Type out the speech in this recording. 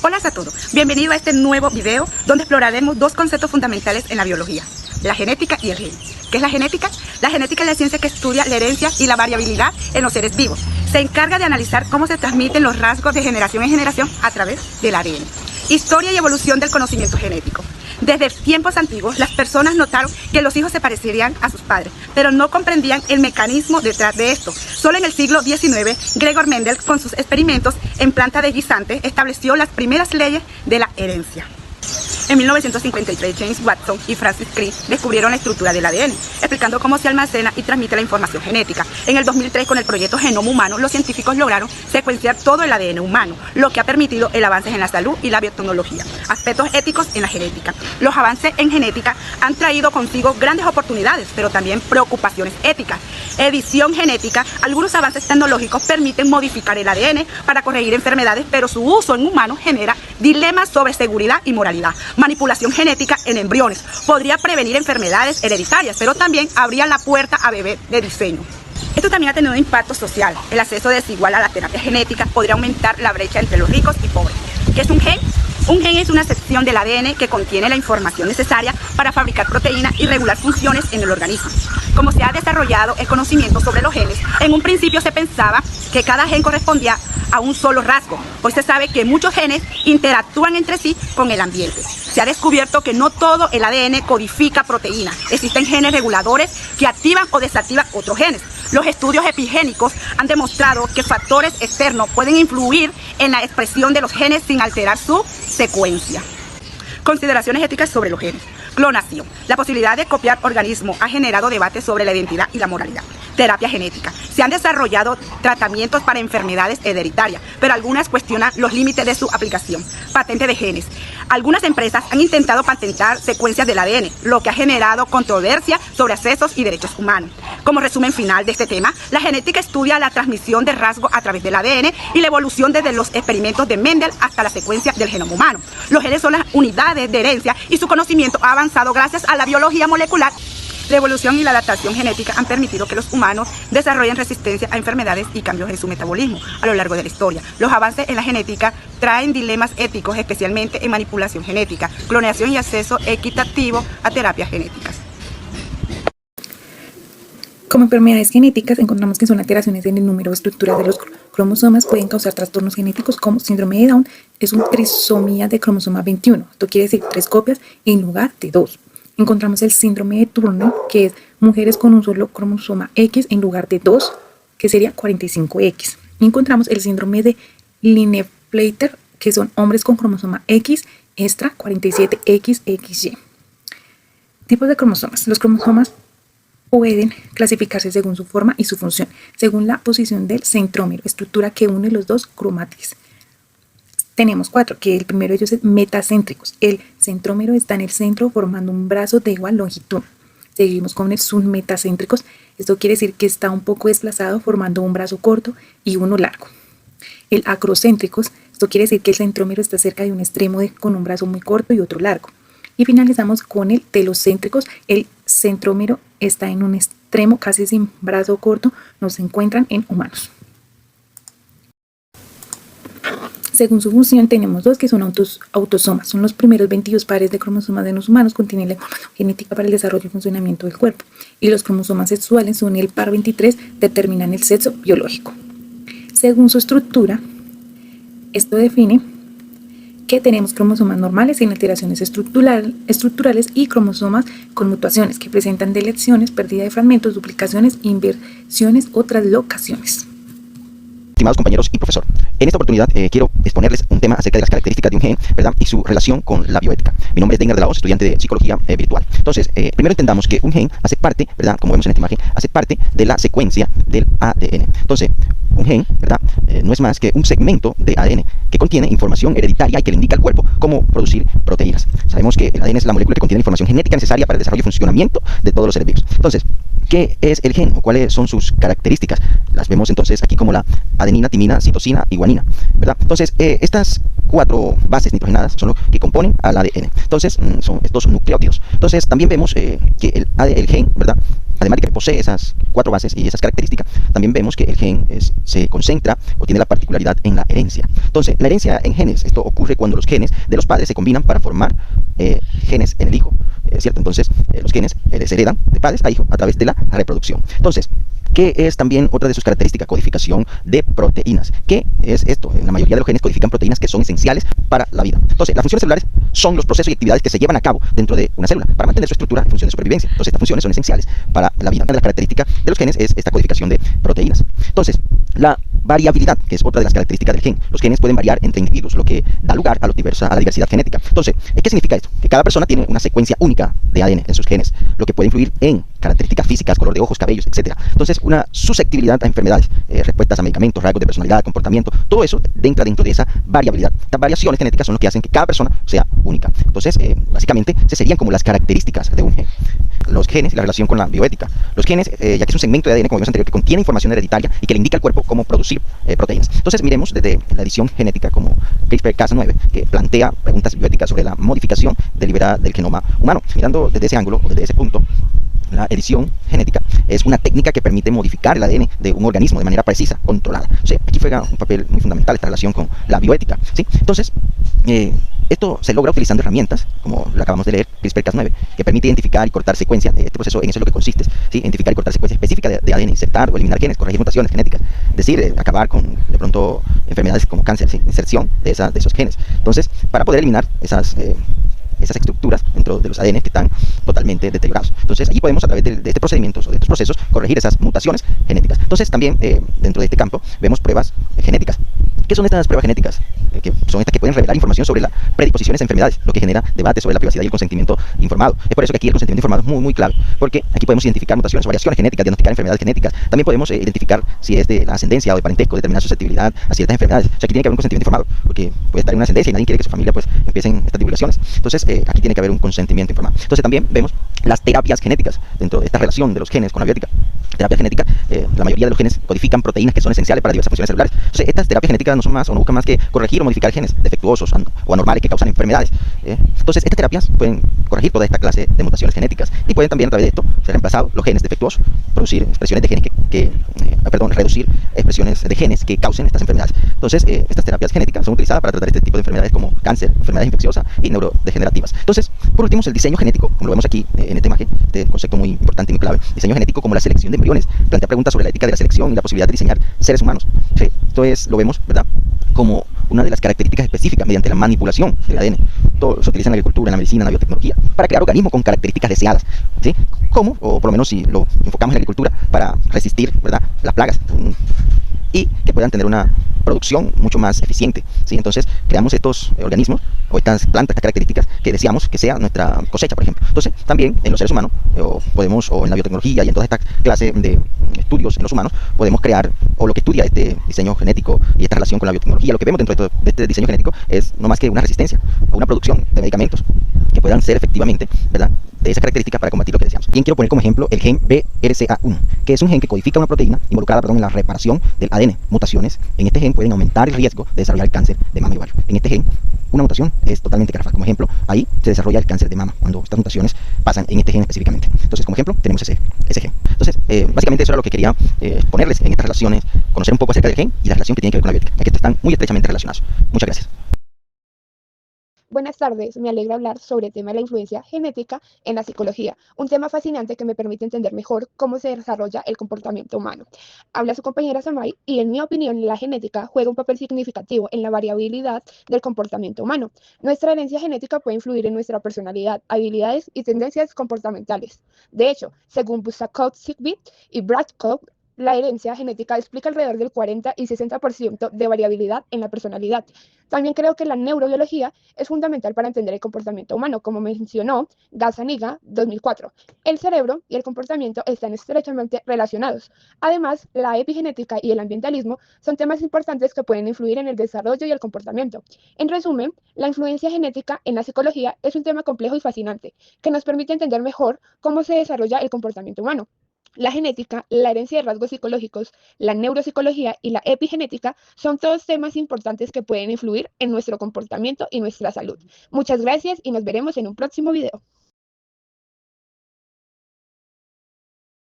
Hola a todos, bienvenido a este nuevo video donde exploraremos dos conceptos fundamentales en la biología, la genética y el gen. ¿Qué es la genética? La genética es la ciencia que estudia la herencia y la variabilidad en los seres vivos. Se encarga de analizar cómo se transmiten los rasgos de generación en generación a través del ADN. Historia y evolución del conocimiento genético. Desde tiempos antiguos, las personas notaron que los hijos se parecerían a sus padres, pero no comprendían el mecanismo detrás de esto. Solo en el siglo XIX, Gregor Mendel, con sus experimentos en planta de guisantes, estableció las primeras leyes de la herencia. En 1953, James Watson y Francis Crick descubrieron la estructura del ADN, explicando cómo se almacena y transmite la información genética. En el 2003, con el proyecto Genoma Humano, los científicos lograron secuenciar todo el ADN humano, lo que ha permitido el avance en la salud y la biotecnología. Aspectos éticos en la genética. Los avances en genética han traído consigo grandes oportunidades, pero también preocupaciones éticas. Edición genética. Algunos avances tecnológicos permiten modificar el ADN para corregir enfermedades, pero su uso en humanos genera dilemas sobre seguridad y moralidad. Manipulación genética en embriones. Podría prevenir enfermedades hereditarias, pero también abría la puerta a bebés de diseño. Esto también ha tenido un impacto social. El acceso desigual a la terapia genética podría aumentar la brecha entre los ricos y pobres. ¿Qué es un gen? Un gen es una sección del ADN que contiene la información necesaria para fabricar proteínas y regular funciones en el organismo. Como se ha desarrollado el conocimiento sobre los genes, en un principio se pensaba que cada gen correspondía a un solo rasgo. Hoy se sabe que muchos genes interactúan entre sí con el ambiente. Se ha descubierto que no todo el ADN codifica proteínas. Existen genes reguladores que activan o desactivan otros genes. Los estudios epigénicos han demostrado que factores externos pueden influir en la expresión de los genes sin alterar su secuencia. Consideraciones éticas sobre los genes. Clonación. La posibilidad de copiar organismos ha generado debates sobre la identidad y la moralidad. Terapia genética. Se han desarrollado tratamientos para enfermedades hereditarias, pero algunas cuestionan los límites de su aplicación. Patente de genes. Algunas empresas han intentado patentar secuencias del ADN, lo que ha generado controversia sobre accesos y derechos humanos. Como resumen final de este tema, la genética estudia la transmisión de rasgos a través del ADN y la evolución desde los experimentos de Mendel hasta la secuencia del genoma humano. Los genes son las unidades de herencia y su conocimiento ha avanzado gracias a la biología molecular. La evolución y la adaptación genética han permitido que los humanos desarrollen resistencia a enfermedades y cambios en su metabolismo a lo largo de la historia. Los avances en la genética traen dilemas éticos, especialmente en manipulación genética, clonación y acceso equitativo a terapias genéticas. Como enfermedades genéticas, encontramos que son alteraciones en el número o estructura de los cromosomas, pueden causar trastornos genéticos como síndrome de Down, es una trisomía de cromosoma 21, esto quiere decir 3 copias en lugar de 2. Encontramos el síndrome de Turner, que es mujeres con un solo cromosoma X en lugar de 2, que sería 45X. Y encontramos el síndrome de Klinefelter, que son hombres con cromosoma X extra 47XXY. Tipos de cromosomas. Los cromosomas pueden clasificarse según su forma y su función, según la posición del centrómero, estructura que une los dos cromátides. Tenemos 4, que el primero de ellos es metacéntricos. El centrómero está en el centro formando un brazo de igual longitud. Seguimos con el submetacéntricos. Esto quiere decir que está un poco desplazado formando un brazo corto y uno largo. El acrocéntricos, esto quiere decir que el centrómero está cerca de un extremo con un brazo muy corto y otro largo. Y finalizamos con el telocéntricos. El centrómero está en un extremo casi sin brazo corto. No se encuentran en humanos. Según su función tenemos 2 que son autosomas. Son los primeros 22 pares de cromosomas de los humanos, contienen la información genética para el desarrollo y funcionamiento del cuerpo. Y los cromosomas sexuales son el par 23, determinan el sexo biológico. Según su estructura, esto define que tenemos cromosomas normales sin alteraciones estructurales y cromosomas con mutaciones que presentan deleciones, pérdida de fragmentos, duplicaciones, inversiones o translocaciones. Estimados compañeros y profesor, en esta oportunidad quiero exponerles un tema acerca de las características de un gen, ¿verdad? Y su relación con la bioética. Mi nombre es Deiner de la Hoz, estudiante de psicología virtual. Entonces, primero entendamos que un gen hace parte, ¿verdad? Como vemos en esta imagen, hace parte de la secuencia del ADN. Entonces, un gen, ¿verdad? No es más que un segmento de ADN que contiene información hereditaria y que le indica al cuerpo cómo producir proteínas. Sabemos que el ADN es la molécula que contiene la información genética necesaria para el desarrollo y funcionamiento de todos los seres vivos. Entonces, ¿qué es el gen o cuáles son sus características? Las vemos entonces aquí como la adenina, timina, citosina y guanina, ¿verdad? Entonces, estas 4 bases nitrogenadas son lo que componen al ADN. Entonces, son estos nucleótidos. Entonces, también vemos que el gen, ¿verdad? además de que posee esas 4 bases y esas características, también vemos que el gen se concentra o tiene la particularidad en la herencia. Entonces, la herencia en genes, esto ocurre cuando los genes de los padres se combinan para formar genes en el hijo, ¿cierto? Entonces, los genes se heredan de padres a hijo a través de la reproducción. Entonces, ¿qué es también otra de sus características? Codificación de proteínas. ¿Qué es esto? En la mayoría de los genes codifican proteínas que son esenciales para la vida. Entonces, las funciones celulares son los procesos y actividades que se llevan a cabo dentro de una célula para mantener su estructura y función de supervivencia. Entonces, estas funciones son esenciales para la vida. Una de las características de los genes es esta codificación de proteínas. Entonces, la variabilidad, que es otra de las características del gen. Los genes pueden variar entre individuos, lo que da lugar a la diversidad genética. Entonces, ¿qué significa esto? Que cada persona tiene una secuencia única de ADN en sus genes, lo que puede influir en características físicas, color de ojos, cabellos, etc. Entonces, una susceptibilidad a enfermedades, respuestas a medicamentos, rasgos de personalidad, comportamiento, todo eso entra dentro de esa variabilidad. Estas variaciones genéticas son lo que hacen que cada persona sea única. Entonces, básicamente, se serían como las características de un gen. Los genes y la relación con la bioética. Los genes, ya que es un segmento de ADN, como vimos anterior, que contiene información hereditaria y que le indica al cuerpo cómo producir proteínas. Entonces, miremos desde la edición genética como CRISPR-Cas9, que plantea preguntas bioéticas sobre la modificación deliberada del genoma humano. Mirando desde ese ángulo o desde ese punto, la edición genética es una técnica que permite modificar el ADN de un organismo de manera precisa, controlada. O sea, aquí juega un papel muy fundamental esta relación con la bioética, ¿sí? Entonces, esto se logra utilizando herramientas, como lo acabamos de leer, CRISPR-Cas9, que permite identificar y cortar secuencias. Este proceso en eso es lo que consiste, ¿sí? Identificar y cortar secuencias específicas de ADN, insertar o eliminar genes, corregir mutaciones genéticas. Es decir, acabar con, de pronto, enfermedades como cáncer, ¿sí? Inserción de esos genes. Entonces, para poder eliminar esas estructuras dentro de los ADN que están totalmente deteriorados. Entonces, allí podemos, a través de este procedimiento o de estos procesos, corregir esas mutaciones genéticas. Entonces, también dentro de este campo vemos pruebas genéticas. ¿Qué son estas pruebas genéticas? Que son estas que pueden revelar información sobre las predisposiciones a enfermedades, lo que genera debate sobre la privacidad y el consentimiento informado. Es por eso que aquí el consentimiento informado es muy, muy clave, porque aquí podemos identificar mutaciones o variaciones genéticas, diagnosticar enfermedades genéticas. También podemos identificar si es de la ascendencia o de parentesco, determinar susceptibilidad a ciertas enfermedades. O sea, aquí tiene que haber un consentimiento informado, porque puede estar en una ascendencia y nadie quiere que su familia pues empiecen estas divulgaciones. Entonces, aquí tiene que haber un consentimiento informado. Entonces, también vemos las terapias genéticas dentro de esta relación de los genes con la biótica. Terapia genética, la mayoría de los genes codifican proteínas que son esenciales para diversas funciones celulares. Entonces, estas terapias genéticas no son más o no buscan más que corregir o modificar genes defectuosos o anormales que causan enfermedades. Entonces, estas terapias pueden corregir toda esta clase de mutaciones genéticas y pueden también, a través de esto, ser reemplazados los genes defectuosos, producir expresiones de genes reducir expresiones de genes que causen estas enfermedades. Entonces, estas terapias genéticas son utilizadas para tratar este tipo de enfermedades como cáncer, enfermedades infecciosas y neurodegenerativas. Entonces, por último, el diseño genético, como lo vemos aquí en esta imagen, este concepto muy importante y muy clave. Diseño genético como la selección de embriones, plantea preguntas sobre la ética de la selección y la posibilidad de diseñar seres humanos. Sí, esto lo vemos, ¿verdad?, como una de las características específicas mediante la manipulación del ADN. Todo se utiliza en la agricultura, en la medicina, en la biotecnología, para crear organismos con características deseadas, ¿sí? Como, o por lo menos si lo enfocamos en la agricultura, para resistir, ¿verdad?, las plagas y que puedan tener una producción mucho más eficiente, ¿sí? Entonces, creamos estos organismos o estas plantas, estas características que deseamos que sea nuestra cosecha, por ejemplo. Entonces, también en los seres humanos, o en la biotecnología y en toda esta clase de estudios en los humanos, podemos crear, o lo que estudia este diseño genético y esta relación con la biotecnología, lo que vemos dentro de este diseño genético es no más que una resistencia o una producción de medicamentos que puedan ser efectivamente, ¿verdad?, de esas características para combatir lo que deseamos. Bien, quiero poner como ejemplo el gen BRCA1, que es un gen que codifica una proteína involucrada, en la reparación del ADN. Mutaciones en este gen pueden aumentar el riesgo de desarrollar el cáncer de mama y ovario. En este gen, una mutación es totalmente garrafal. Como ejemplo, ahí se desarrolla el cáncer de mama cuando estas mutaciones pasan en este gen específicamente. Entonces, como ejemplo, tenemos ese gen. Entonces, básicamente eso era lo que quería ponerles en estas relaciones, conocer un poco acerca del gen y la relación que tiene que ver con la biótica, ya que están muy estrechamente relacionados. Muchas gracias. Buenas tardes, me alegra hablar sobre el tema de la influencia genética en la psicología, un tema fascinante que me permite entender mejor cómo se desarrolla el comportamiento humano. Habla su compañera Samay y en mi opinión la genética juega un papel significativo en la variabilidad del comportamiento humano. Nuestra herencia genética puede influir en nuestra personalidad, habilidades y tendencias comportamentales. De hecho, según Busacott-Zigbee y Bradcock, la herencia genética explica alrededor del 40 y 60% de variabilidad en la personalidad. También creo que la neurobiología es fundamental para entender el comportamiento humano, como mencionó Gazzaniga 2004. El cerebro y el comportamiento están estrechamente relacionados. Además, la epigenética y el ambientalismo son temas importantes que pueden influir en el desarrollo y el comportamiento. En resumen, la influencia genética en la psicología es un tema complejo y fascinante, que nos permite entender mejor cómo se desarrolla el comportamiento humano. La genética, la herencia de rasgos psicológicos, la neuropsicología y la epigenética son todos temas importantes que pueden influir en nuestro comportamiento y nuestra salud. Muchas gracias y nos veremos en un próximo video.